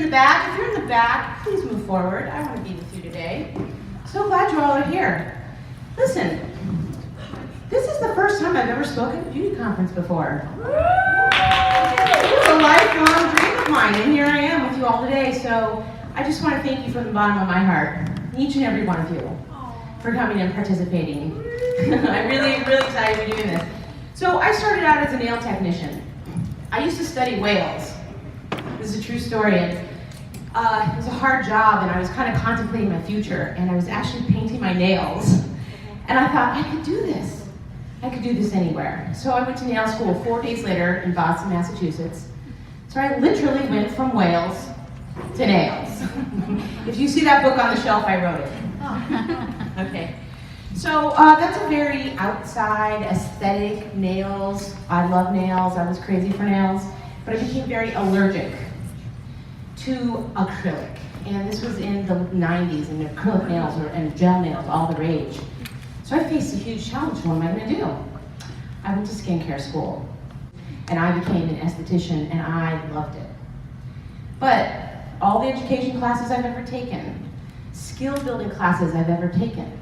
the back, if you're in the back, please move forward. I want to be with you today. So glad you all are here. Listen, this is the first time I've ever spoken at a beauty conference before. It was a lifelong dream of mine, and here I am with you all today. So I just want to thank you from the bottom of my heart, each and every one of you, for coming and participating. I'm really excited to be doing this. So I started out as a nail technician. I used to study whales. This is a true story. And, it was a hard job, and I was kind of contemplating my future, and I was actually painting my nails. And I thought, I could do this. I could do this anywhere. So I went to nail school 4 days later in Boston, Massachusetts. So I literally went from whales to nails. If you see that book on the shelf, I wrote it. Okay. So that's a very outside, aesthetic nails. I love nails. I was crazy for nails. But I became very allergic to acrylic. And this was in the 90s, and acrylic nails and gel nails, all the rage. So I faced a huge challenge. What am I going to do? I went to skincare school, and I became an esthetician, and I loved it. But all the education classes I've ever taken, skill building classes I've ever taken,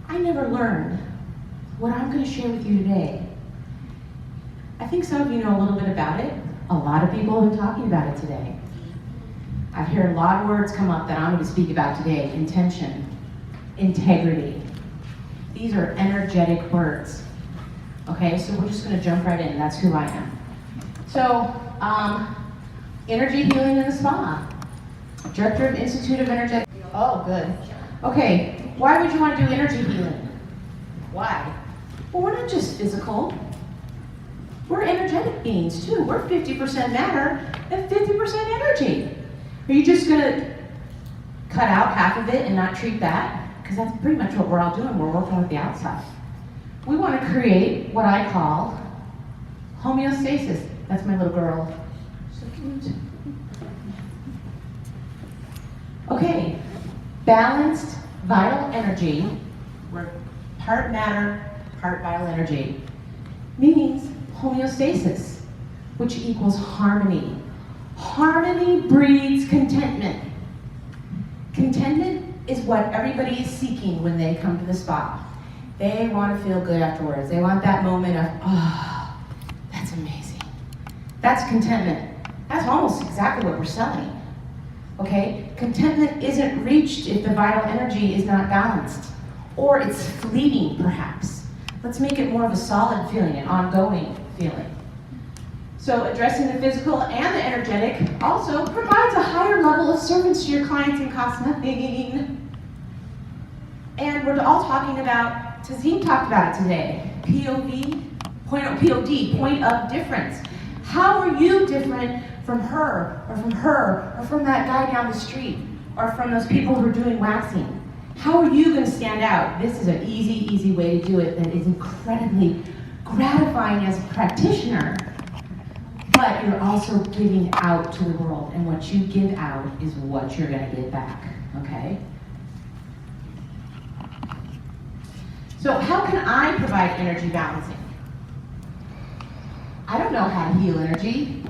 I never learned what I'm going to share with you today. I think some of you know a little bit about it. A lot of people have been talking about it today. I've heard a lot of words come up that I'm going to speak about today. Intention, integrity. These are energetic words. Okay, so we're just going to jump right in. That's who I am. So, energy healing in the spa. Director of Institute of Energetic. Oh, good. Okay, why would you want to do energy healing? Why? Well, we're not just physical. We're energetic beings too. We're 50% matter and 50% energy. Are you just going to cut out half of it and not treat that? Because that's pretty much what we're all doing. We're working with the outside. We want to create what I call homeostasis. That's my little girl. So cute. Okay, balanced vital energy. We're part matter, part vital energy. Means homeostasis, which equals harmony. Harmony breeds contentment. Contentment is what everybody is seeking when they come to the spa. They want to feel good afterwards. They want that moment of, oh, that's amazing. That's contentment. That's almost exactly what we're selling. Okay? Contentment isn't reached if the vital energy is not balanced, or it's fleeting, perhaps. Let's make it more of a solid feeling, an ongoing feeling. So addressing the physical and the energetic also provides a higher level of service to your clients and costs nothing. And we're all talking about, Tazim talked about it today, POV, point of difference. How are you different from her, or from that guy down the street, or from those people who are doing waxing? How are you going to stand out? This is an easy way to do it that is incredibly gratifying as a practitioner, but you're also giving out to the world, and what you give out is what you're going to get back, okay? So how can I provide energy balancing? I don't know how to heal energy.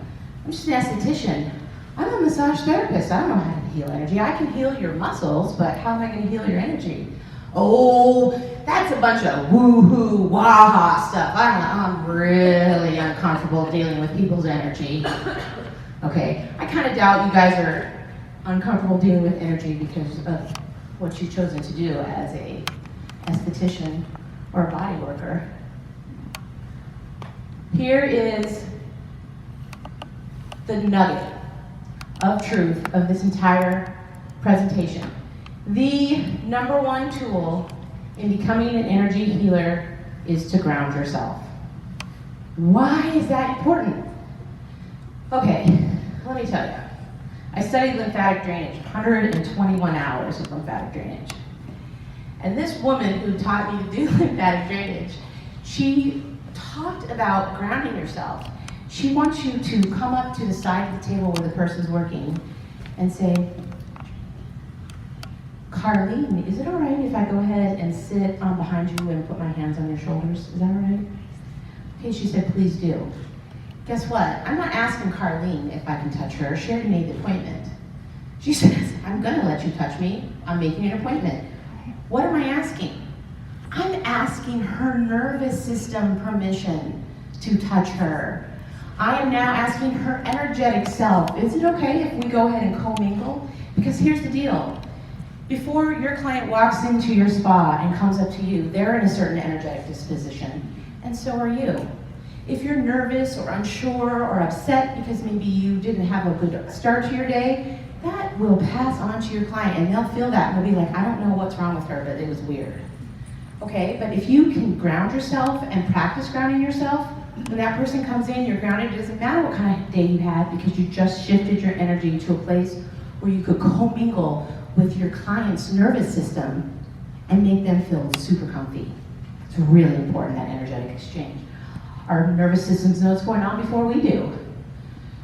I'm just an esthetician. I'm a massage therapist. I don't know how to heal energy. I can heal your muscles, but how am I going to heal your energy? Oh, that's a bunch of woo-hoo, wah-ha stuff. I'm really uncomfortable dealing with people's energy. Okay, I kind of doubt you guys are uncomfortable dealing with energy because of what you've chosen to do as a esthetician or a body worker. Here is the nugget of truth of this entire presentation. The number one tool in becoming an energy healer is to ground yourself. Why is that important? Okay, let me tell you. I studied lymphatic drainage, 121 hours of lymphatic drainage. And this woman who taught me to do lymphatic drainage, she talked about grounding yourself. She wants you to come up to the side of the table where the person's working and say, Carlene, is it all right if I go ahead and sit behind you and put my hands on your shoulders? Is that all right? Okay, she said, please do. Guess what? I'm not asking Carlene if I can touch her. She already made the appointment. She says, I'm gonna let you touch me. I'm making an appointment. What am I asking? I'm asking her nervous system permission to touch her. I am now asking her energetic self, is it okay if we go ahead and commingle? Because here's the deal. Before your client walks into your spa and comes up to you, they're in a certain energetic disposition, and so are you. If you're nervous or unsure or upset because maybe you didn't have a good start to your day, that will pass on to your client and they'll feel that and they'll be like, I don't know what's wrong with her, but it was weird. Okay, but if you can ground yourself and practice grounding yourself, when that person comes in, you're grounded. It doesn't matter what kind of day you had because you just shifted your energy to a place where you could commingle with your client's nervous system and make them feel super comfy. It's really important, that energetic exchange. Our nervous systems know what's going on before we do.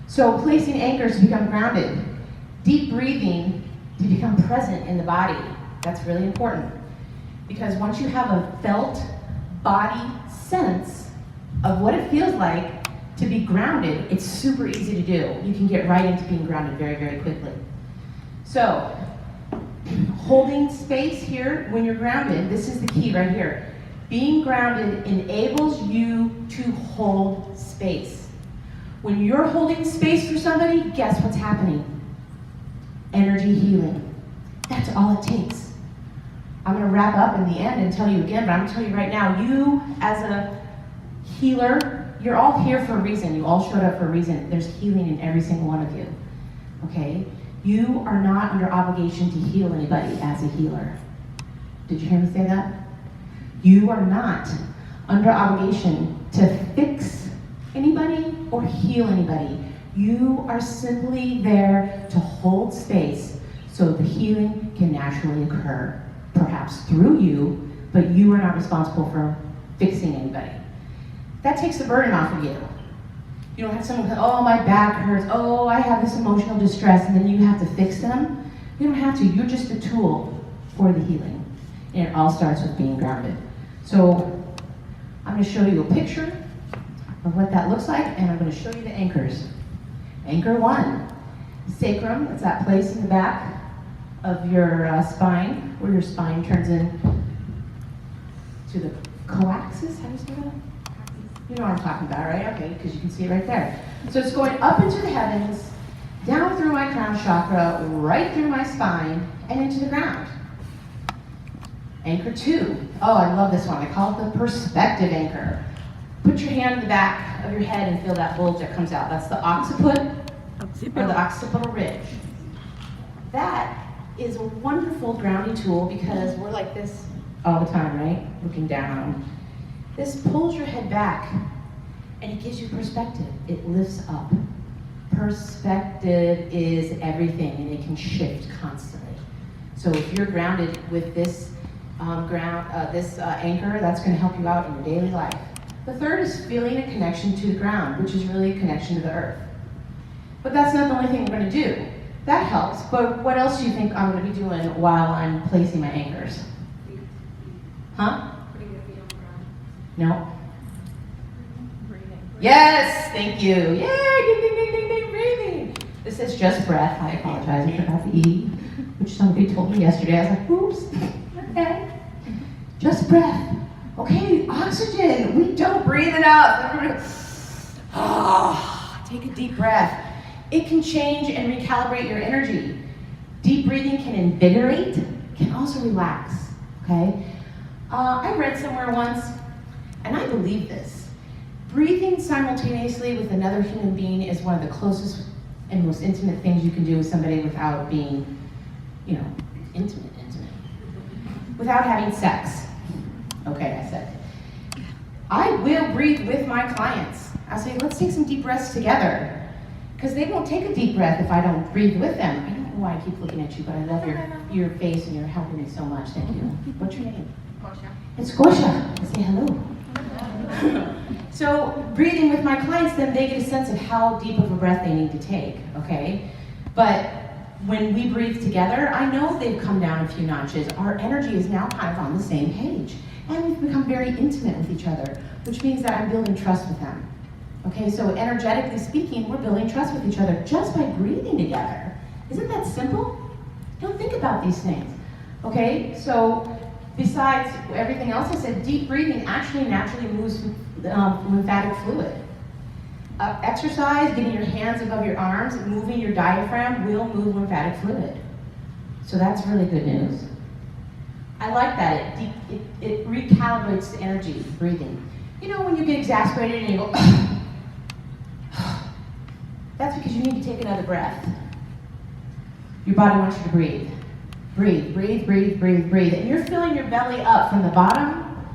So placing anchors to become grounded. Deep breathing to become present in the body. That's really important. Because once you have a felt body sense of what it feels like to be grounded, it's super easy to do. You can get right into being grounded very, very quickly. So, holding space here when you're grounded, this is the key right here. Being grounded enables you to hold space. When you're holding space for somebody, guess what's happening? Energy healing. That's all it takes. I'm going to wrap up in the end and tell you again, but I'm going to tell you right now, you as a healer, you're all here for a reason. You all showed up for a reason. There's healing in every single one of you. Okay? You are not under obligation to heal anybody as a healer. Did you hear me say that? You are not under obligation to fix anybody or heal anybody. You are simply there to hold space so the healing can naturally occur. Perhaps through you, but you are not responsible for fixing anybody. That takes the burden off of you. You don't have someone go, oh, my back hurts, oh, I have this emotional distress, and then you have to fix them. You don't have to. You're just a tool for the healing. And it all starts with being grounded. So I'm going to show you a picture of what that looks like, and I'm going to show you the anchors. Anchor 1, sacrum. It's that place in the back of your spine, where your spine turns in to the coaxis. How do you say that? You know what I'm talking about, right? Okay, because you can see it right there. So it's going up into the heavens, down through my crown chakra, right through my spine, and into the ground. Anchor 2. Oh, I love this one. I call it the perspective anchor. Put your hand in the back of your head and feel that bulge that comes out. That's the occiput or the occipital ridge. That is a wonderful grounding tool because we're like this all the time, right? Looking down. This pulls your head back and it gives you perspective. It lifts up. Perspective is everything and it can shift constantly. So if you're grounded with this anchor, that's going to help you out in your daily life. The third is feeling a connection to the ground, which is really a connection to the earth. But that's not the only thing we're going to do. That helps, but what else do you think I'm going to be doing while I'm placing my anchors? Huh? Putting your feet on the ground. No? Breathing. Yes, thank you. Yay, ding, ding, ding, ding, ding, breathing. This is just breath. I apologize, I forgot the E, which somebody told me yesterday. I was like, oops, okay. Just breath. Okay, oxygen. We don't breathe enough. Take a deep breath. It can change and recalibrate your energy. Deep breathing can invigorate, can also relax, okay? I read somewhere once, and I believe this. Breathing simultaneously with another human being is one of the closest and most intimate things you can do with somebody without being, intimate. Without having sex. Okay, I said. I will breathe with my clients. I'll say, let's take some deep breaths together. Because they won't take a deep breath if I don't breathe with them. I don't know why I keep looking at you, but I love your face and you're helping me so much. Thank you. What's your name? Gosha. It's Gosha. Say hello. So breathing with my clients, then they get a sense of how deep of a breath they need to take, okay? But when we breathe together, I know they've come down a few notches. Our energy is now kind of on the same page. And we've become very intimate with each other, which means that I'm building trust with them. Okay, so energetically speaking, we're building trust with each other just by breathing together. Isn't that simple? Don't think about these things. Okay, so besides everything else I said, deep breathing actually naturally moves lymphatic fluid. Exercise, getting your hands above your arms, moving your diaphragm will move lymphatic fluid. So that's really good news. I like that. It recalibrates the energy, breathing. You know when you get exasperated and you go, that's because you need to take another breath. Your body wants you to breathe. Breathe, breathe, breathe, breathe, breathe. And you're filling your belly up from the bottom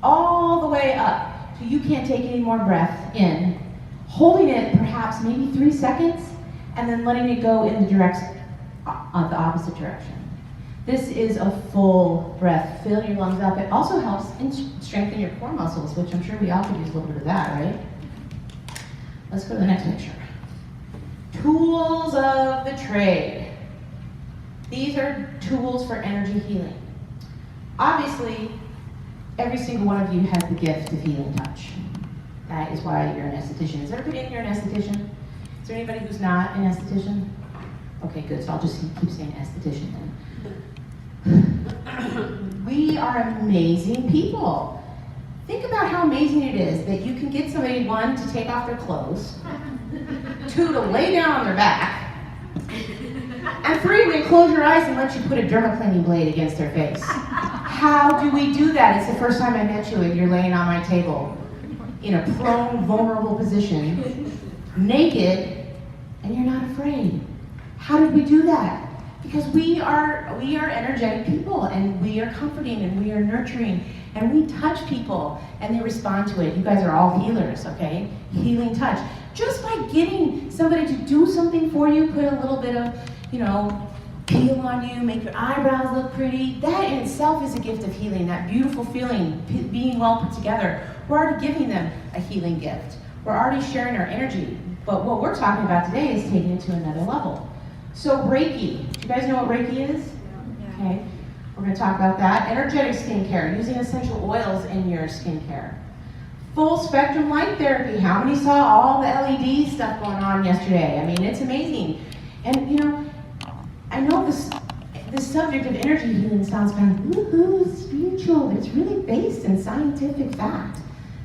all the way up. So you can't take any more breath in. Holding it perhaps maybe 3 seconds, and then letting it go in the direction, the opposite direction. This is a full breath. Fill your lungs up. It also helps strengthen your core muscles, which I'm sure we all could use a little bit of that, right? Let's go to the next picture. Tools of the trade. These are tools for energy healing. Obviously, every single one of you has the gift of healing touch. That is why you're an esthetician. Is everybody in here an esthetician? Is there anybody who's not an esthetician? Okay, good. So I'll just keep saying esthetician then. We are amazing people. Think about how amazing it is that you can get somebody, 1, to take off their clothes, 2, to lay down on their back, and 3, to close your eyes and let you put a dermaplaning blade against their face. How do we do that? It's the first time I met you and you're laying on my table in a prone, vulnerable position, naked, and you're not afraid. How did we do that? Because we are energetic people, and we are comforting, and we are nurturing, and we touch people, and they respond to it. You guys are all healers, okay? Healing touch. Just by getting somebody to do something for you, put a little bit of, peel on you, make your eyebrows look pretty, that in itself is a gift of healing, that beautiful feeling, being well put together. We're already giving them a healing gift. We're already sharing our energy. But what we're talking about today is taking it to another level. So Reiki, do you guys know what Reiki is? Yeah. Okay, we're going to talk about that. Energetic skincare, using essential oils in your skincare. Full spectrum light therapy. How many saw all the LED stuff going on yesterday? I mean, it's amazing. And I know this subject of energy healing sounds kind of woohoo, spiritual. It's really based in scientific fact.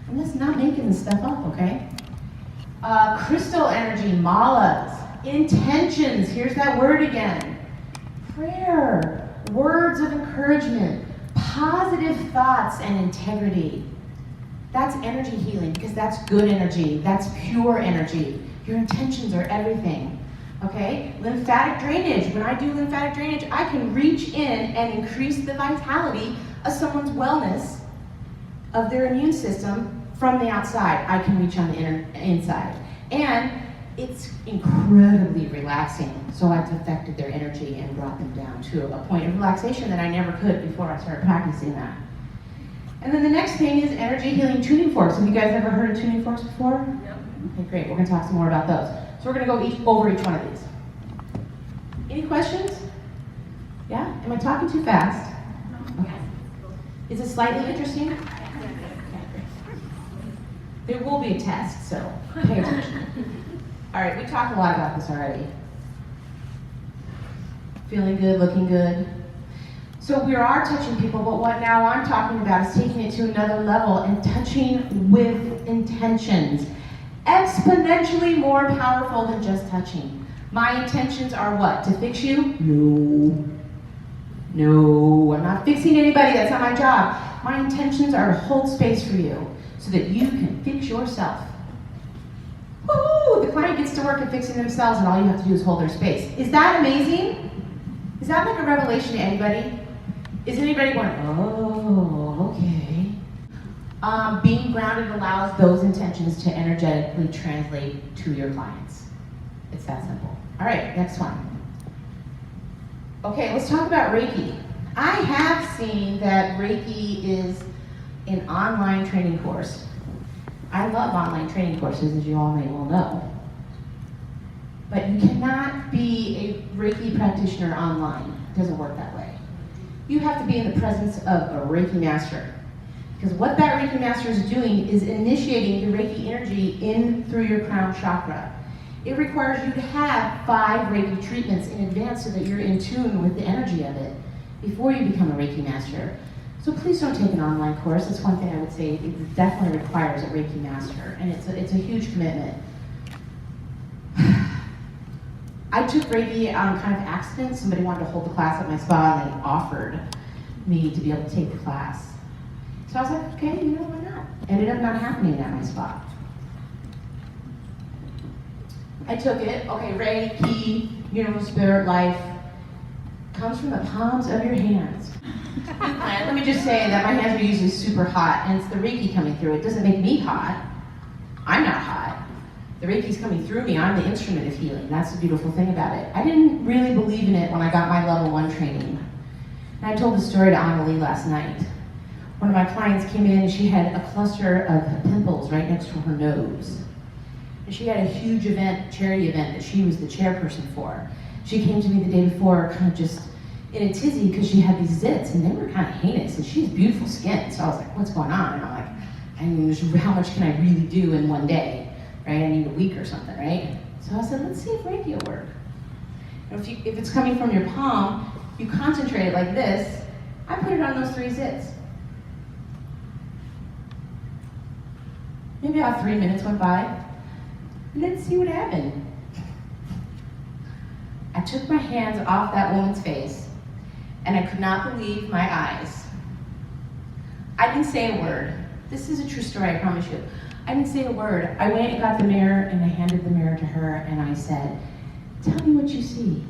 And let's not making this stuff up, okay? Crystal energy, malas, intentions. Here's that word again. Prayer, words of encouragement, positive thoughts, and integrity. That's energy healing because that's good energy. That's pure energy. Your intentions are everything. Okay, lymphatic drainage. When I do lymphatic drainage, I can reach in and increase the vitality of someone's wellness of their immune system from the outside. I can reach on the inside. And it's incredibly relaxing. So I've affected their energy and brought them down to a point of relaxation that I never could before I started practicing that. And then the next thing is energy healing tuning forks. Have you guys ever heard of tuning forks before? Yep. Okay, great. We're going to talk some more about those. So we're going to go over each one of these. Any questions? Yeah? Am I talking too fast? Okay. Is it slightly interesting? Okay, great. There will be a test, so pay attention. All right, we talked a lot about this already. Feeling good, looking good. So we are touching people, but what now I'm talking about is taking it to another level and touching with intentions. Exponentially more powerful than just touching. My intentions are what? To fix you? No, I'm not fixing anybody. That's not my job. My intentions are to hold space for you so that you can fix yourself. Woo! The client gets to work at fixing themselves, and all you have to do is hold their space. Is that amazing? Is that like a revelation to anybody? Is anybody going, oh, okay? Being grounded allows those intentions to energetically translate to your clients. It's that simple. All right, next one. Okay, let's talk about Reiki. I have seen that Reiki is an online training course. I love online training courses, as you all may well know. But you cannot be a Reiki practitioner online. It doesn't work that way. You have to be in the presence of a Reiki master. Because what that Reiki master is doing is initiating the Reiki energy in through your crown chakra. It requires you to have 5 Reiki treatments in advance so that you're in tune with the energy of it before you become a Reiki master. So please don't take an online course. That's one thing I would say. It definitely requires a Reiki master, and it's a huge commitment. I took Reiki on kind of accident. Somebody wanted to hold the class at my spa, and they offered me to be able to take the class. So I was like, okay, why not? Ended up not happening at my spa. I took it. Okay, Reiki, universal spirit, life, comes from the palms of your hands. And let me just say that my hands are usually super hot, and it's the Reiki coming through. It doesn't make me hot. I'm not hot. The Reiki's coming through me. I'm the instrument of healing. That's the beautiful thing about it. I didn't really believe in it when I got my level 1 training. And I told the story to Annalie last night. One of my clients came in and she had a cluster of pimples right next to her nose. And she had a huge event, charity event, that she was the chairperson for. She came to me the day before kind of just in a tizzy because she had these zits and they were kind of heinous, and she has beautiful skin. So I was like, what's going on? And I'm like, I mean, how much can I really do in one day, right? I need a week or something, right? So I said, let's see if Reiki will work. And if it's coming from your palm, you concentrate it like this. I put it on those 3 zits. Maybe about 3 minutes went by, and let's see what happened. I took my hands off that woman's face, and I could not believe my eyes. I didn't say a word. This is a true story, I promise you. I didn't say a word. I went and got the mirror, and I handed the mirror to her, and I said, tell me what you see.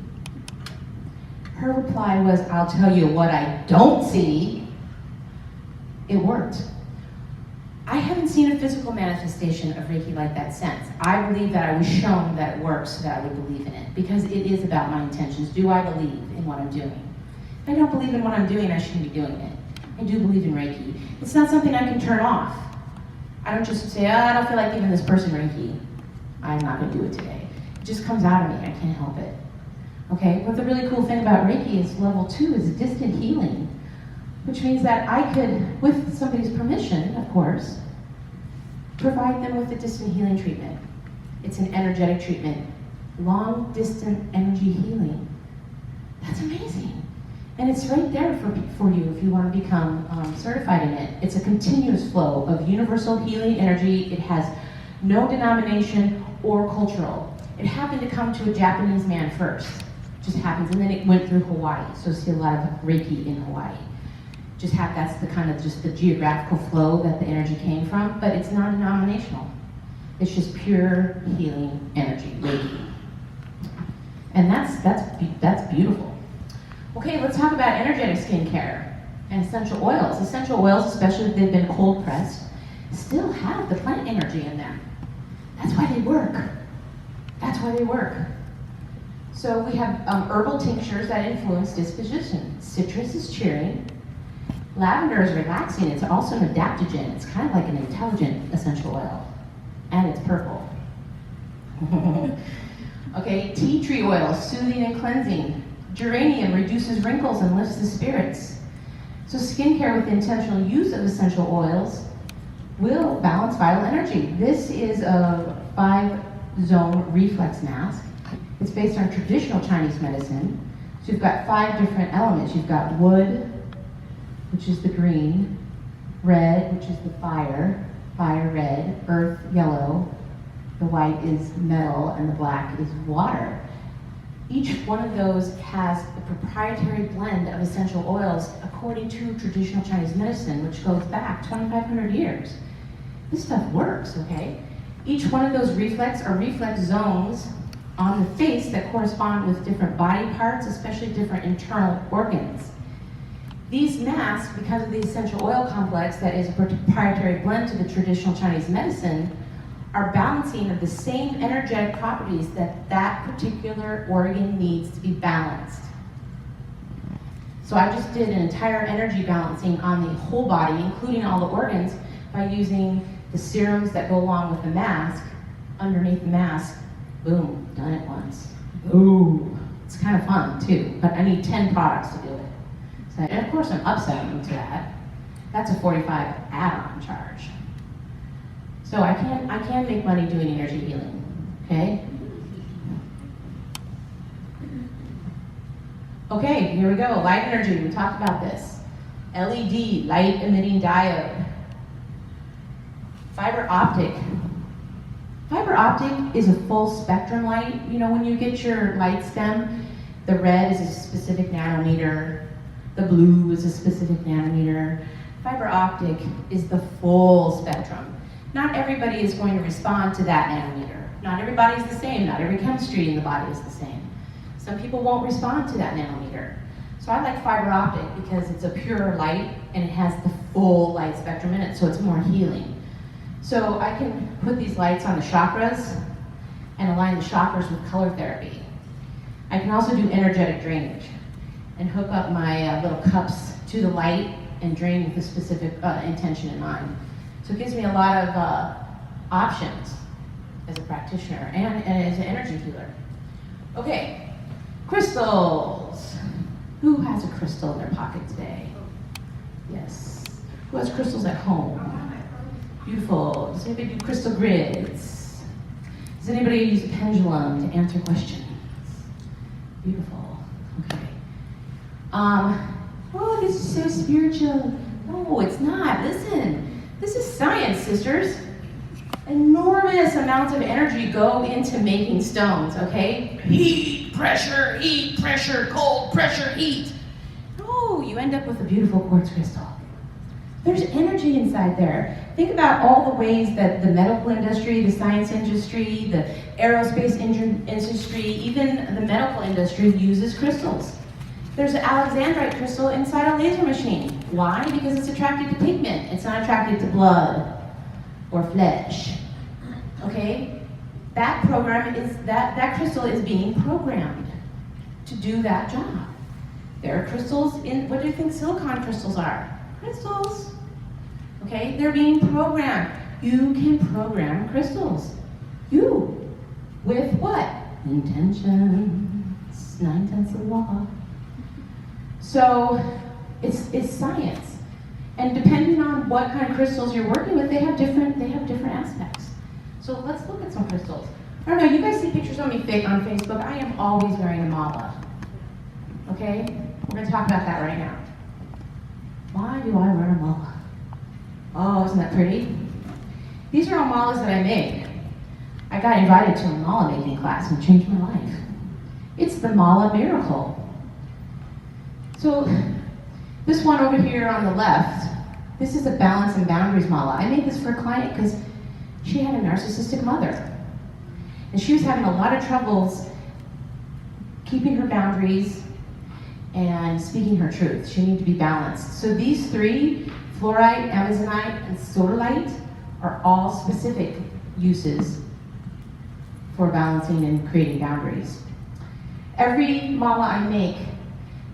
Her reply was, I'll tell you what I don't see. It worked. I haven't seen a physical manifestation of Reiki like that since. I believe that I was shown that it works so that I would believe in it, because it is about my intentions. Do I believe in what I'm doing? If I don't believe in what I'm doing, I shouldn't be doing it. I do believe in Reiki. It's not something I can turn off. I don't just say, I don't feel like giving this person Reiki. I'm not going to do it today. It just comes out of me. I can't help it. Okay, but the really cool thing about Reiki is level 2 is distant healing, which means that I could, with somebody's permission, of course, provide them with a distant healing treatment. It's an energetic treatment. Long distant energy healing. That's amazing. And it's right there for you if you want to become certified in it. It's a continuous flow of universal healing energy. It has no denomination or cultural. It happened to come to a Japanese man first. It just happens, and then it went through Hawaii. So see a lot of Reiki in Hawaii. That's the kind of just the geographical flow that the energy came from, but it's non-denominational. It's just pure healing energy, Reiki. And that's beautiful. Okay, let's talk about energetic skincare and essential oils. Essential oils, especially if they've been cold pressed, still have the plant energy in them. That's why they work. That's why they work. So we have herbal tinctures that influence disposition. Citrus is cheering. Lavender is relaxing. It's also an adaptogen. It's kind of like an intelligent essential oil. And it's purple. Okay, tea tree oil, soothing and cleansing. Geranium reduces wrinkles and lifts the spirits. So skincare with the intentional use of essential oils will balance vital energy. This is a 5-zone reflex mask. It's based on traditional Chinese medicine. So you've got 5 different elements. You've got wood, which is the green, red, which is the fire red, earth yellow, the white is metal, and the black is water. Each one of those has a proprietary blend of essential oils according to traditional Chinese medicine, which goes back 2,500 years. This stuff works, okay? Each one of those reflex zones on the face that correspond with different body parts, especially different internal organs. These masks, because of the essential oil complex that is a proprietary blend to the traditional Chinese medicine, are balancing of the same energetic properties that particular organ needs to be balanced. So I just did an entire energy balancing on the whole body, including all the organs, by using the serums that go along with the mask. Underneath the mask, boom, done it once. Boom. It's kind of fun too, but I need 10 products to do it. So, and of course I'm upselling to that. That's a 45 add-on charge. So I can make money doing energy healing, okay? Okay, here we go, light energy, we talked about this. LED, light emitting diode. Fiber optic. Fiber optic is a full spectrum light. You know, when you get your light stem, the red is a specific nanometer, the blue is a specific nanometer. Fiber optic is the full spectrum. Not everybody is going to respond to that nanometer. Not everybody's the same, not every chemistry in the body is the same. Some people won't respond to that nanometer. So I like fiber optic because it's a pure light and it has the full light spectrum in it, so it's more healing. So I can put these lights on the chakras and align the chakras with color therapy. I can also do energetic drainage and hook up my little cups to the light and drain with a specific intention in mind. So it gives me a lot of options as a practitioner and as an energy healer. Okay, crystals. Who has a crystal in their pocket today? Yes. Who has crystals at home? Beautiful. Does anybody do crystal grids? Does anybody use a pendulum to answer questions? Beautiful. Okay. Oh, this is so spiritual. No, it's not. Listen, this is science, sisters. Enormous amounts of energy go into making stones, okay? Heat, pressure, cold, pressure, heat. Oh, you end up with a beautiful quartz crystal. There's energy inside there. Think about all the ways that the medical industry, the science industry, the aerospace industry, even the medical industry uses crystals. There's an alexandrite crystal inside a laser machine. Why? Because it's attracted to pigment. It's not attracted to blood or flesh. Okay? That program is, that crystal is being programmed to do that job. There are crystals in, what do you think silicon crystals are? Crystals. Okay? They're being programmed. You can program crystals. You. With what? Intentions. 9/10 of law. So, it's science. And depending on what kind of crystals you're working with, they have different aspects. So let's look at some crystals. I don't know, you guys see pictures of me on Facebook? I am always wearing a mala. Okay? We're going to talk about that right now. Why do I wear a mala? Oh, isn't that pretty? These are all malas that I made. I got invited to a mala making class and it changed my life. It's the Mala Miracle. So, this one over here on the left, this is a balance and boundaries mala. I made this for a client because she had a narcissistic mother. And she was having a lot of troubles keeping her boundaries and speaking her truth. She needed to be balanced. So these three, fluorite, amazonite, and sodalite, are all specific uses for balancing and creating boundaries. Every mala I make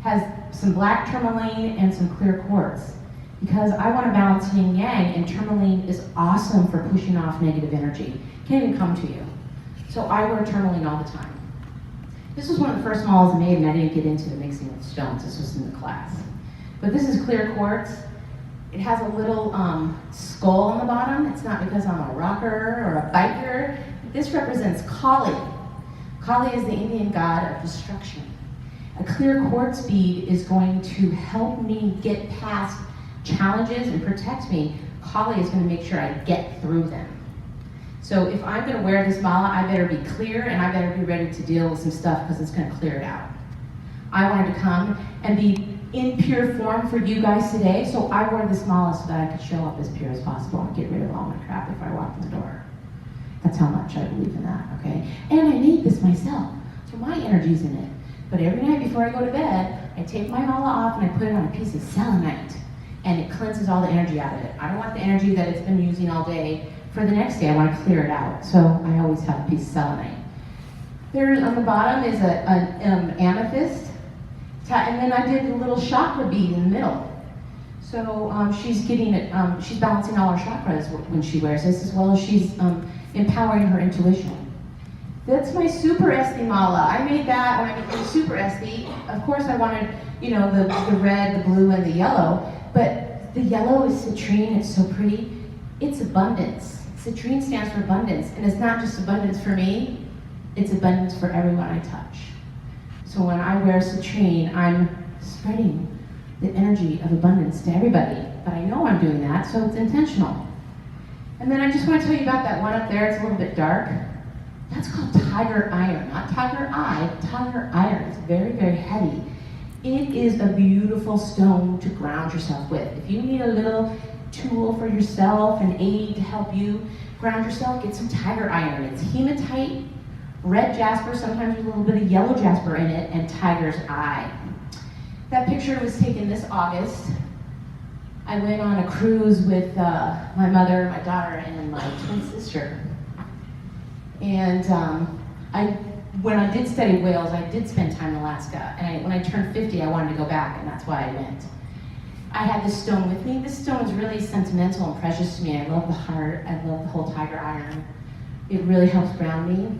has some black tourmaline and some clear quartz because I want to balance yin yang, and tourmaline is awesome for pushing off negative energy. Can't even come to you. So I wear tourmaline all the time. This was one of the first malas I made, and I didn't get into the mixing with stones. This was in the class. But this is clear quartz. It has a little skull on the bottom. It's not because I'm a rocker or a biker. This represents Kali. Kali is the Indian god of destruction. A clear quartz bead is going to help me get past challenges and protect me. Kali is going to make sure I get through them. So if I'm going to wear this mala, I better be clear and I better be ready to deal with some stuff because it's going to clear it out. I wanted to come and be in pure form for you guys today, so I wore this mala so that I could show up as pure as possible and get rid of all my crap if I walked in the door. That's how much I believe in that, okay? And I made this myself, so my energy's in it. But every night before I go to bed, I take my mala off and I put it on a piece of selenite, and it cleanses all the energy out of it. I don't want the energy that it's been using all day for the next day. I want to clear it out, so I always have a piece of selenite. There on the bottom is an amethyst, and then I did a little chakra bead in the middle. So she's getting it, she's balancing all her chakras when she wears this, as well as she's empowering her intuition. That's my Super Esty mala. I made that when I became Super Esty. Of course I wanted, you know, the red, the blue, and the yellow, but The yellow is citrine, it's so pretty. It's abundance. Citrine stands for abundance, and it's not just abundance for me, it's abundance for everyone I touch. So when I wear citrine, I'm spreading the energy of abundance to everybody. But I know I'm doing that, so it's intentional. And then I just want to tell you about that one up there. It's a little bit dark. That's called tiger iron, not tiger eye, tiger iron. It's very, very heavy. It is a beautiful stone to ground yourself with. If you need a little tool for yourself, an aid to help you ground yourself, get some tiger iron. It's hematite, red jasper, sometimes with a little bit of yellow jasper in it, and tiger's eye. That picture was taken this August. I went on a cruise with my mother, my daughter, and my twin sister. And when I did study whales, I did spend time in Alaska. And when I turned 50, I wanted to go back, and that's why I went. I had this stone with me. This stone is really sentimental and precious to me. I love the heart. I love the whole tiger iron. It really helps ground me.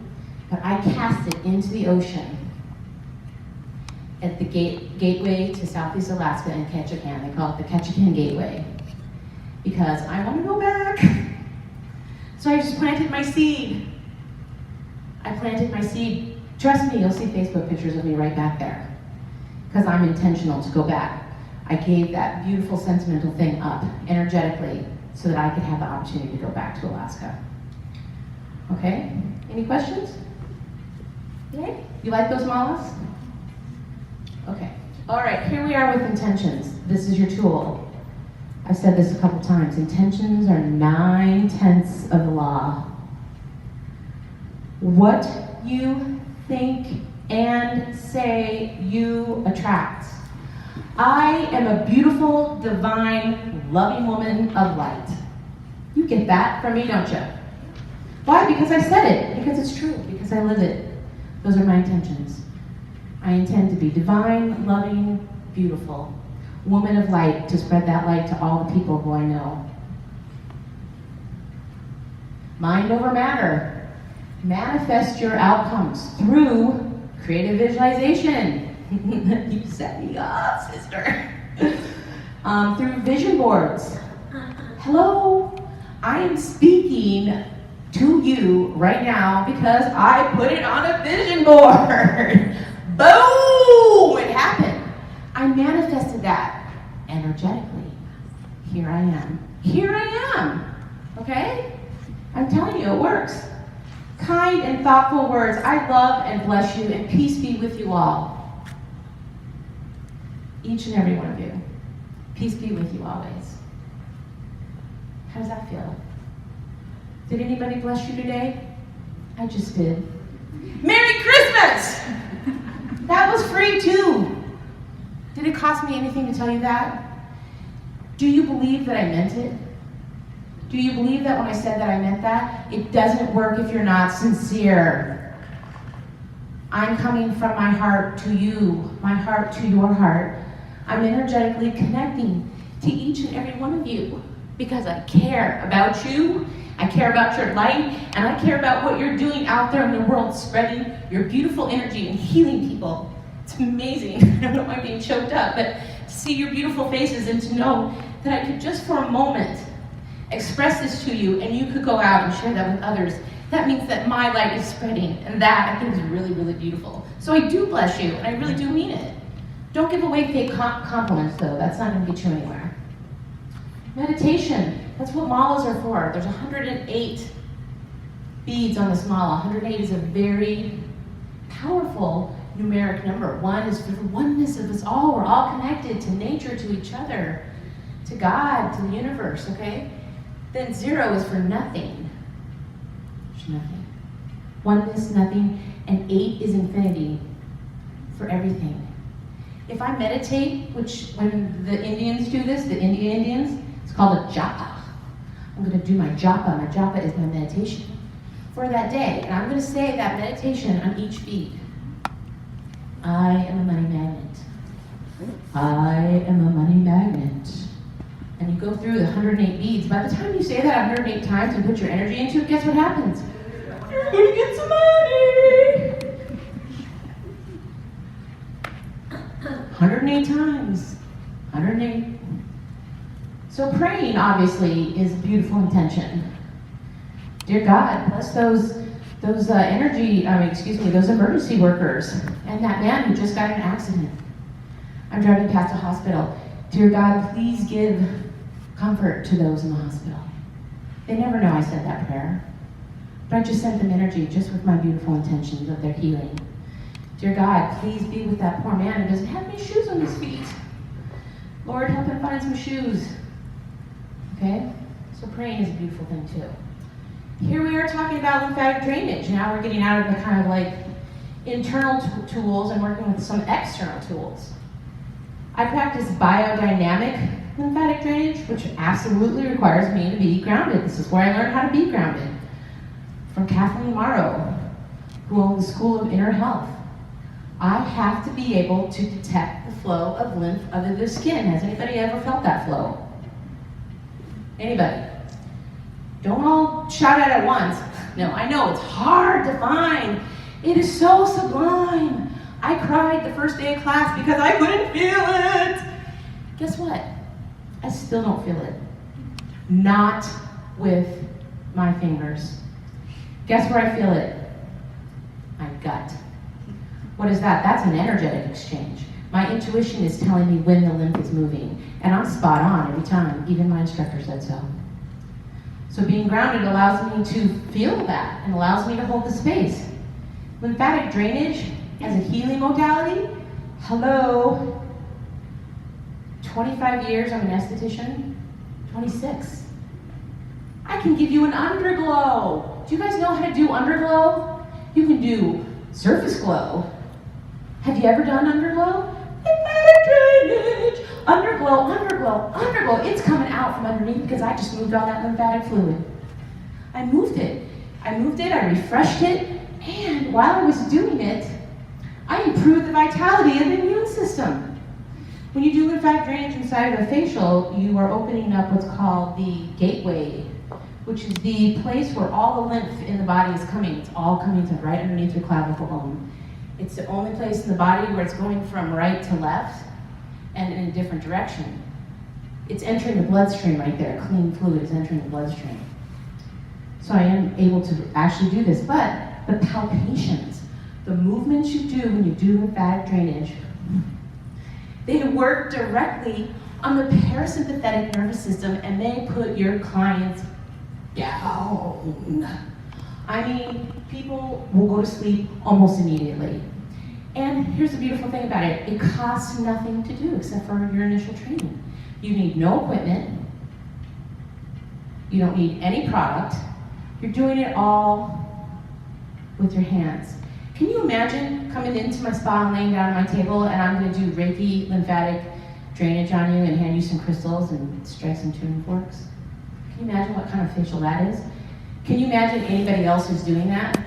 But I cast it into the ocean at the gateway to Southeast Alaska in Ketchikan. They call it the Ketchikan Gateway because I want to go back. So I just planted my seed. I planted my seed. Trust me, you'll see Facebook pictures of me right back there because I'm intentional to go back. I gave that beautiful sentimental thing up energetically so that I could have the opportunity to go back to Alaska. Okay? Any questions? Okay? You like those malas? Okay. All right, here we are with intentions. This is your tool. I've said this a couple times. Intentions are 9/10 of the law. What you think and say, you attract. I am a beautiful, divine, loving woman of light. You get that from me, don't you? Why? Because I said it. Because it's true. Because I live it. Those are my intentions. I intend to be divine, loving, beautiful, woman of light, to spread that light to all the people who I know. Mind over matter. Manifest your outcomes through creative visualization. You set me up, sister. Through vision boards. Hello, I am speaking to you right now because I put it on a vision board. Boom! It happened. I manifested that energetically. Here I am. Here I am. Okay? I'm telling you, it works. Kind and thoughtful words. I love and bless you, and peace be with you all. Each and every one of you. Peace be with you always. How does that feel? Did anybody bless you today? I just did. Merry Christmas! That was free too. Did it cost me anything to tell you that? Do you believe that I meant it? Do you believe that when I said that I meant that? It doesn't work if you're not sincere. I'm coming from my heart to you, my heart to your heart. I'm energetically connecting to each and every one of you because I care about you, I care about your light, and I care about what you're doing out there in the world, spreading your beautiful energy and healing people. It's amazing. I don't know why I'm being choked up, but to see your beautiful faces and to know that I could just for a moment express this to you and you could go out and share that with others. That means that my light is spreading, and that I think is really, really beautiful. So I do bless you, and I really do mean it. Don't give away fake compliments, though. That's not going to get you anywhere. Meditation. That's what malas are for. There's 108 beads on this mala. 108 is a very powerful numeric number. 1 is for the oneness of us all. We're all connected to nature, to each other, to God, to the universe, okay? Then 0 is for nothing. There's nothing. Oneness, nothing, and 8 is infinity for everything. If I meditate, which when the Indians do this, the Indian Indians, it's called a japa. I'm going to do my japa. My japa is my meditation for that day. And I'm going to say that meditation on each bead. I am a money magnet. I am a money magnet. And you go through the 108 beads. By the time you say that 108 times and put your energy into it, guess what happens? You're going to get some money. 108 times. 108. So praying, obviously, is a beautiful intention. Dear God, bless those emergency workers and that man who just got in an accident. I'm driving past a hospital. Dear God, please give comfort to those in the hospital. They never know I said that prayer, but I just sent them energy just with my beautiful intentions of their healing. Dear God, please be with that poor man who doesn't have any shoes on his feet. Lord, help him find some shoes. Okay? So praying is a beautiful thing too. Here we are talking about lymphatic drainage. Now we're getting out of the kind of like internal tools and working with some external tools. I practice biodynamic lymphatic drainage, which absolutely requires me to be grounded. This is where I learned how to be grounded. From Kathleen Morrow, who owns the School of Inner Health. I have to be able to detect the flow of lymph under the skin. Has anybody ever felt that flow? Anybody? Don't all shout out at once. No, I know, it's hard to find. It is so sublime. I cried the first day of class because I couldn't feel it. Guess what? I still don't feel it. Not with my fingers. Guess where I feel it? My gut. What is that? That's an energetic exchange. My intuition is telling me when the lymph is moving, and I'm spot on every time. Even my instructor said so. So being grounded allows me to feel that and allows me to hold the space. Lymphatic drainage as a healing modality, hello. 25 years, I'm an esthetician, 26. I can give you an underglow. Do you guys know how to do underglow? You can do surface glow. Have you ever done underglow? Lymphatic drainage. Underglow. It's coming out from underneath because I just moved all that lymphatic fluid. I moved it, I refreshed it, and while I was doing it, I improved the vitality of the immune system. When you do lymphatic drainage inside of a facial, you are opening up what's called the gateway, which is the place where all the lymph in the body is coming. It's all coming to right underneath your clavicle bone. It's the only place in the body where it's going from right to left and in a different direction. It's entering the bloodstream right there. Clean fluid is entering the bloodstream. So I am able to actually do this, but the palpations, the movements you do when you do lymphatic drainage, they work directly on the parasympathetic nervous system and they put your clients down. I mean, people will go to sleep almost immediately. And here's the beautiful thing about it. It costs nothing to do except for your initial training. You need no equipment. You don't need any product. You're doing it all with your hands. Can you imagine coming into my spa and laying down on my table and I'm going to do Reiki lymphatic drainage on you and hand you some crystals and strike some tuning forks? Can you imagine what kind of facial that is? Can you imagine anybody else who's doing that?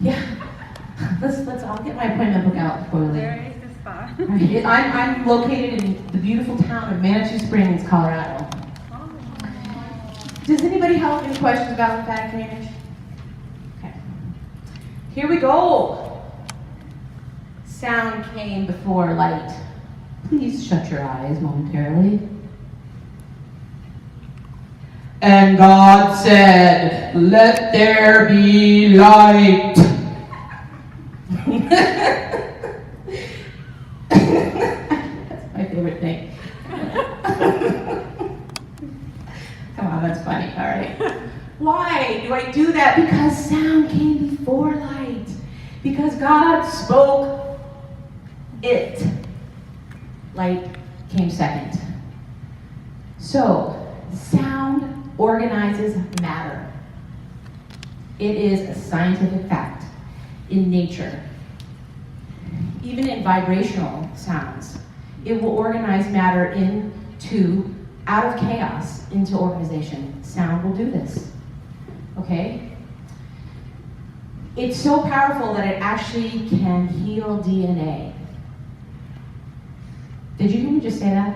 Yeah. I'll get my appointment book out before we leave. There is the spa. I'm located in the beautiful town of Manitou Springs, Colorado. Does anybody have any questions about lymphatic drainage? Okay. Here we go. Sound came before light. Please shut your eyes momentarily. And God said, "Let there be light." That's my favorite thing. Come on, that's funny. All right. Why do I do that? Because sound came before light. Because God spoke it. Light came second. So, sound organizes matter. It is a scientific fact in nature. Even in vibrational sounds, it will organize matter out of chaos into organization. Sound will do this. Okay? It's so powerful that it actually can heal DNA. Did you hear me just say that?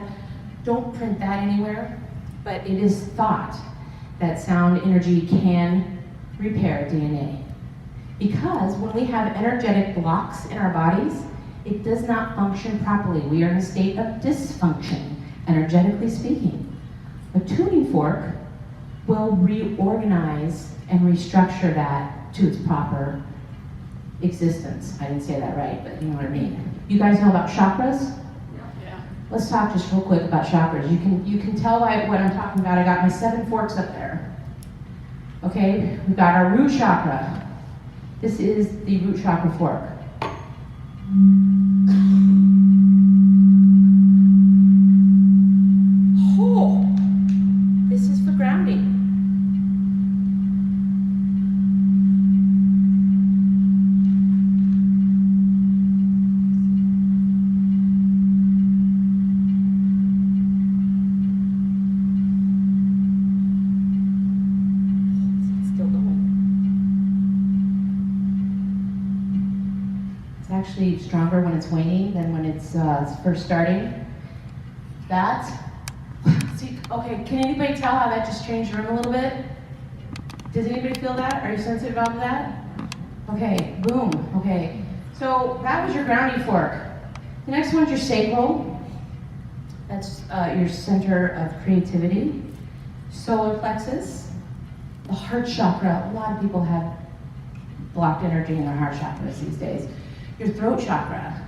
Don't print that anywhere, but it is thought that sound energy can repair DNA. Because when we have energetic blocks in our bodies, it does not function properly. We are in a state of dysfunction. energetically speaking. A tuning fork will reorganize and restructure that to its proper existence. I didn't say that right, but you know what I mean. You guys know about chakras? Yeah. Let's talk just real quick about chakras. You can tell by what I'm talking about. I got my 7 forks up there. Okay, we've got our root chakra. This is the root chakra fork. Oh, this is for grounding. It's still going. It's actually stronger when it's waning than when it's first starting. That, see, okay, can anybody tell how that just changed the room a little bit? Does anybody feel that? Are you sensitive about that? Okay, boom, okay. So that was your grounding fork. The next one's your sacral. That's your center of creativity. Solar plexus. The heart chakra. A lot of people have blocked energy in their heart chakras these days. Your throat chakra,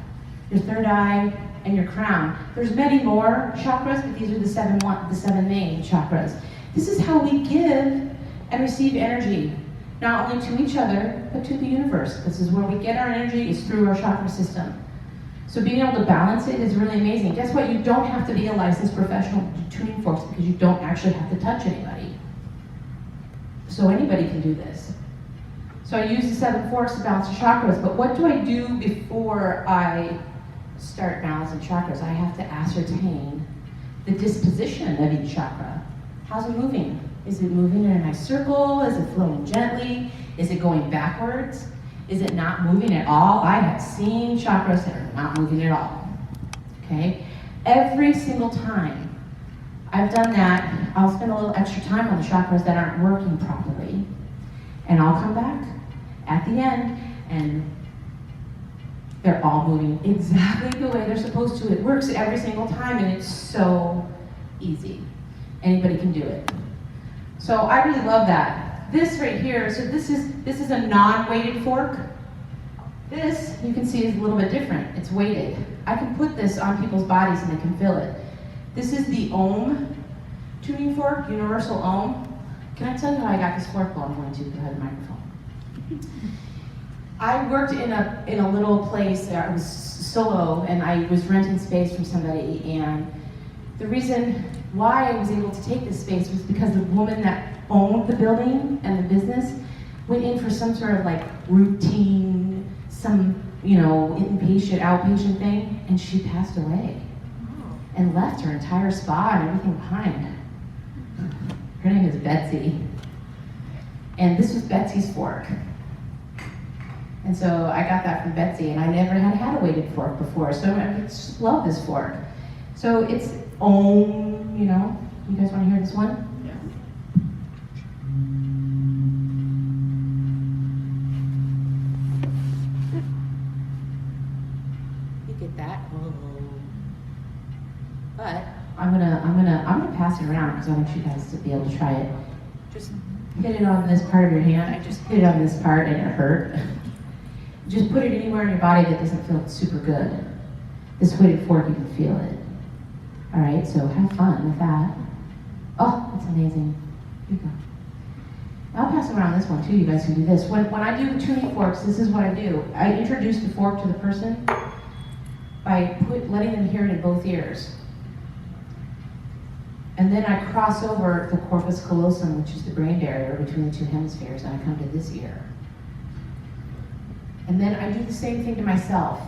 your third eye, and your crown. There's many more chakras, but these are the seven main chakras. This is how we give and receive energy, not only to each other, but to the universe. This is where we get our energy, is through our chakra system. So being able to balance it is really amazing. Guess what? You don't have to be a licensed professional tuning forks because you don't actually have to touch anybody. So anybody can do this. So I use the 7 forks to balance the chakras, but what do I do before I start balancing chakras? I have to ascertain the disposition of each chakra. How's it moving? Is it moving in a nice circle? Is it flowing gently? Is it going backwards? Is it not moving at all? I have seen chakras that are not moving at all. Okay? Every single time I've done that, I'll spend a little extra time on the chakras that aren't working properly. And I'll come back at the end and they're all moving exactly the way they're supposed to. It works every single time and it's so easy. Anybody can do it. So I really love that. This right here, so this is a non-weighted fork. This, you can see, is a little bit different. It's weighted. I can put this on people's bodies and they can feel it. This is the Ohm tuning fork, Universal Ohm. Can I tell you how I got this fork? Well, I'm going to behind the microphone. I worked in a little place there. I was solo and I was renting space from somebody, and the reason why I was able to take this space was because the woman that owned the building and the business went in for some sort of like routine, some, inpatient, outpatient thing, and she passed away and left her entire spa and everything behind. Her name is Betsy. And this was Betsy's fork. And so I got that from Betsy, and I never had a weighted fork before, so I just love this fork. So it's Ohm, you guys want to hear this one? Yeah. You get that? Oh. But I'm gonna pass it around because I want you guys to be able to try it. Just hit it on this part of your hand. I just hit it on this part and it hurt. Just put it anywhere in your body that doesn't feel super good. This weighted fork, you can feel it. All right, so have fun with that. Oh, that's amazing. Here you go. I'll pass around this one too, you guys can do this. When I do tuning forks, this is what I do. I introduce the fork to the person by letting them hear it in both ears. And then I cross over the corpus callosum, which is the brain barrier between the two hemispheres, and I come to this ear. And then I do the same thing to myself.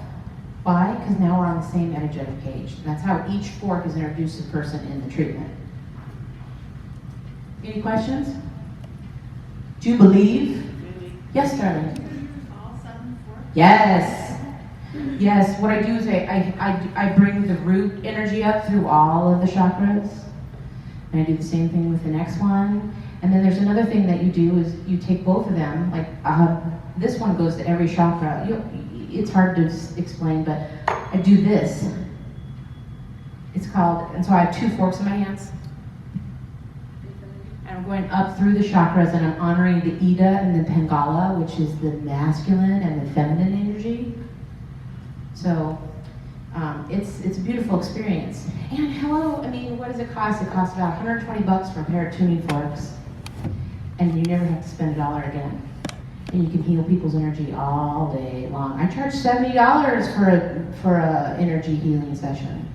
Why? Because now we're on the same energetic page. That's how each fork is introduced to the person in the treatment. Any questions? Do you believe? Really? Yes, darling. All 7 forks? Yes. Yes, what I do is I bring the root energy up through all of the chakras. And I do the same thing with the next one. And then there's another thing that you do is you take both of them, like this one goes to every chakra. It's hard to explain, but I do this. It's called, and so I have 2 forks in my hands. And I'm going up through the chakras and I'm honoring the Ida and the Pingala, which is the masculine and the feminine energy. So it's a beautiful experience. And hello, I mean, what does it cost? It costs about $120 for a pair of tuning forks. And you never have to spend $1 again. And you can heal people's energy all day long. I charge $70 for a energy healing session.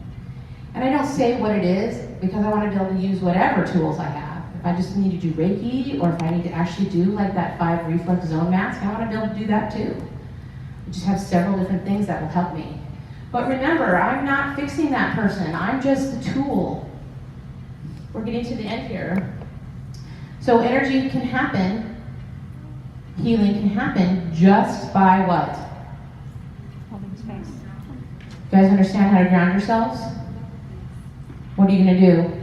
And I don't say what it is because I want to be able to use whatever tools I have. If I just need to do Reiki, or if I need to actually do like that 5 reflex zone mask, I want to be able to do that too. I just have several different things that will help me. But remember, I'm not fixing that person. I'm just the tool. We're getting to the end here. So energy can happen, healing can happen just by what? Holding space. You guys understand how to ground yourselves? What are you going to do?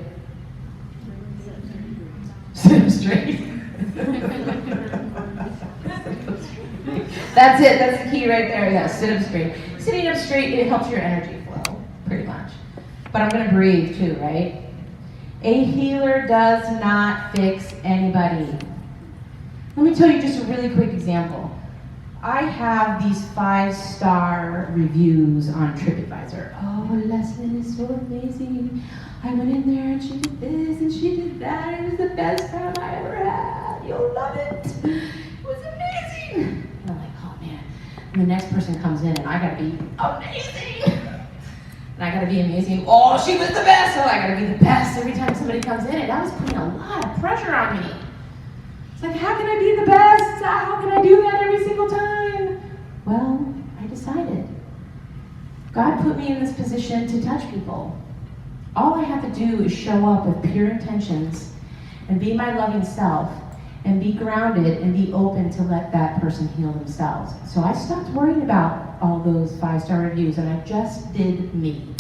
Sit up straight. That's it. That's the key right there. Yeah, sit up straight. Sitting up straight, it helps your energy flow, pretty much. But I'm going to breathe too, right? A healer does not fix anybody. Let me tell you just a really quick example. I have these 5-star reviews on TripAdvisor. Oh, Leslie is so amazing. I went in there and she did this and she did that. It was the best time I ever had. You'll love it. It was amazing. And I'm like, oh man. And the next person comes in and I gotta be amazing. And I gotta be amazing. Oh, she was the best. So I gotta be the best every time somebody comes in. And that was putting a lot of pressure on me. It's like, how can I be the best? How can I do that every single time? Well, I decided. God put me in this position to touch people. All I have to do is show up with pure intentions and be my loving self and be grounded and be open to let that person heal themselves. So I stopped worrying about all those 5-star reviews and I just did me.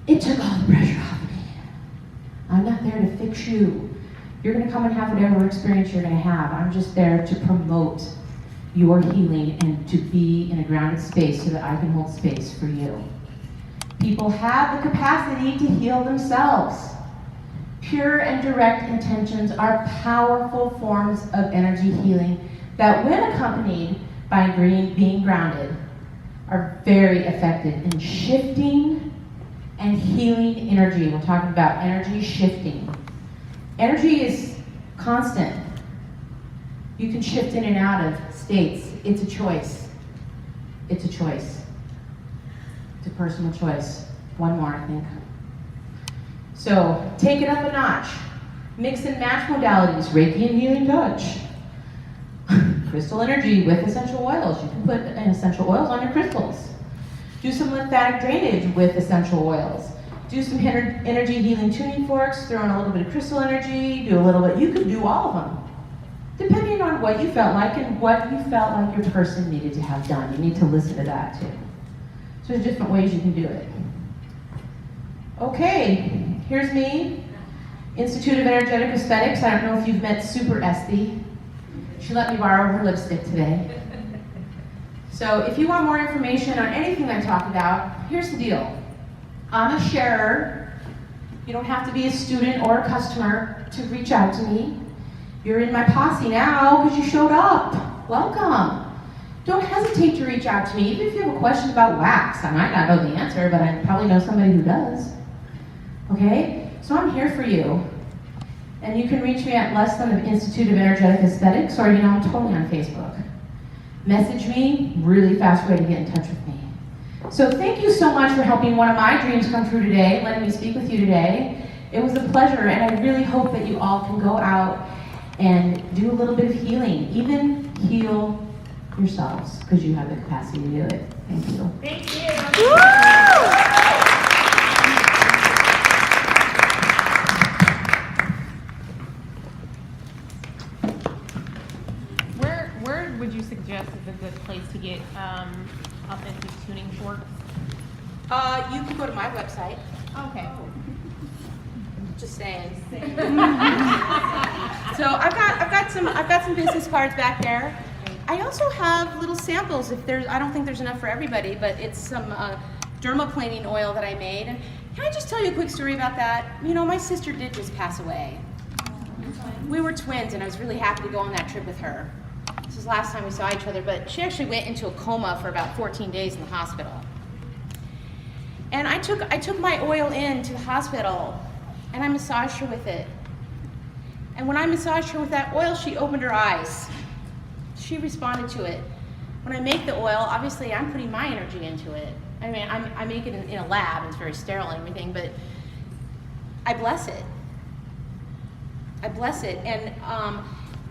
It took all the pressure off me. I'm not there to fix you. You're going to come and have whatever experience you're going to have. I'm just there to promote your healing and to be in a grounded space so that I can hold space for you. People have the capacity to heal themselves. Pure and direct intentions are powerful forms of energy healing that, when accompanied by being grounded, are very effective in shifting and healing energy. We're talking about energy shifting. Energy is constant. You can shift in and out of states. It's a choice. It's a choice. It's a personal choice. One more, I think. So, take it up a notch. Mix and match modalities, Reiki and healing touch. Crystal energy with essential oils. You can put essential oils on your crystals. Do some lymphatic drainage with essential oils. Do some energy healing tuning forks, throw in a little bit of crystal energy, do a little bit. You could do all of them, depending on what you felt like and what you felt like your person needed to have done. You need to listen to that too. So there's different ways you can do it. Okay, here's me, Institute of Energetic Aesthetics. I don't know if you've met Super Esty. She let me borrow her lipstick today. So if you want more information on anything I talk about, here's the deal. I'm a sharer. You don't have to be a student or a customer to reach out to me. You're in my posse now because you showed up. Welcome. Don't hesitate to reach out to me, even if you have a question about wax. I might not know the answer, but I probably know somebody who does. Okay? So I'm here for you. And you can reach me at less than the Institute of Energetic Aesthetics, or I'm totally on Facebook. Message me, really fast way to get in touch with me. So thank you so much for helping one of my dreams come true today, letting me speak with you today. It was a pleasure, and I really hope that you all can go out and do a little bit of healing, even heal yourselves, because you have the capacity to do it. Thank you. Thank you. Where would you suggest is a good place to get authentic tuning forks? You can go to my website. Okay. Just saying. So I've got some business cards back there. I also have little samples. I don't think there's enough for everybody, but it's some dermaplaning oil that I made. And can I just tell you a quick story about that? You know, my sister did just pass away. We were twins, and I was really happy to go on that trip with her. This was the last time we saw each other, but she actually went into a coma for about 14 days in the hospital. And I took my oil in to the hospital, and I massaged her with it. And when I massaged her with that oil, she opened her eyes. She responded to it. When I make the oil, obviously I'm putting my energy into it. I mean, I make it in a lab, it's very sterile and everything, but I bless it. I bless it. And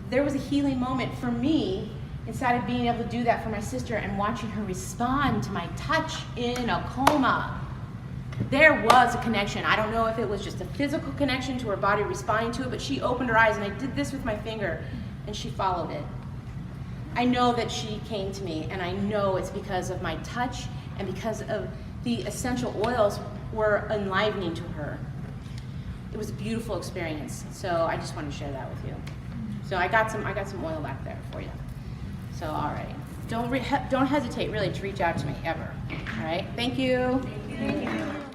there was a healing moment for me inside of being able to do that for my sister and watching her respond to my touch in a coma. There was a connection. I don't know if it was just a physical connection to her body responding to it, but she opened her eyes, and I did this with my finger, and she followed it. I know that she came to me, and I know it's because of my touch and because of the essential oils were enlivening to her. It was a beautiful experience, so I just wanted to share that with you. So I got some oil back there for you. So all right, don't hesitate really to reach out to me ever. All right, thank you. Thank you.